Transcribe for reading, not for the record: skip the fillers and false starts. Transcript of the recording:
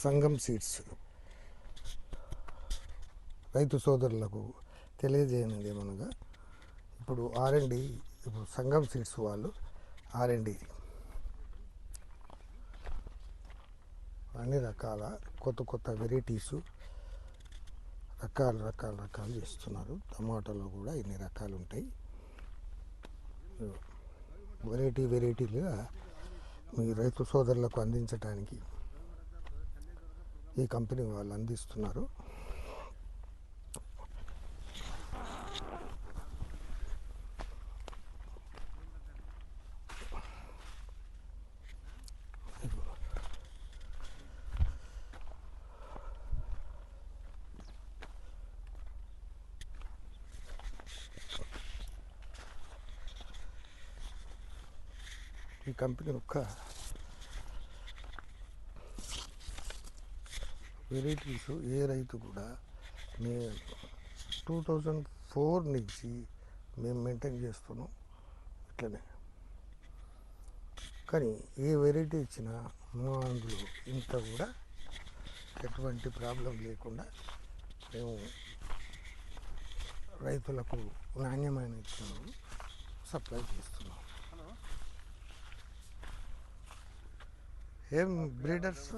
సంగం seeds రైతు సోదరులకు తెలియజేయనిది ఏమనగా ఇప్పుడు ఆర్ఎండి ఇప్పుడు సంగం సీడ్స్ వాళ్ళు ఆర్ఎండి అన్ని రకాల కొత్త వెరైటీసు రకాలు చేస్తున్నారు. టమాటాలో కూడా ఇన్ని రకాలు ఉంటాయి. వెరైటీలుగా మీ రైతు సోదరులకు అందించడానికి ఈ కంపెనీ వాళ్ళు అందిస్తున్నారు. ఈ కంపెనీ యొక్క వెరైటీస్ ఏ రైతు కూడా 2004 నుంచి మేము మెయింటైన్ చేస్తున్నాం ఇట్లనే. కానీ ఏ వెరైటీ ఇచ్చినా మా అందులో ఇంత కూడా ఎటువంటి ప్రాబ్లం లేకుండా మేము రైతులకు నాణ్యమైన విత్తనాలు సప్లై చేస్తున్నాం. ఏం బ్రీడర్స్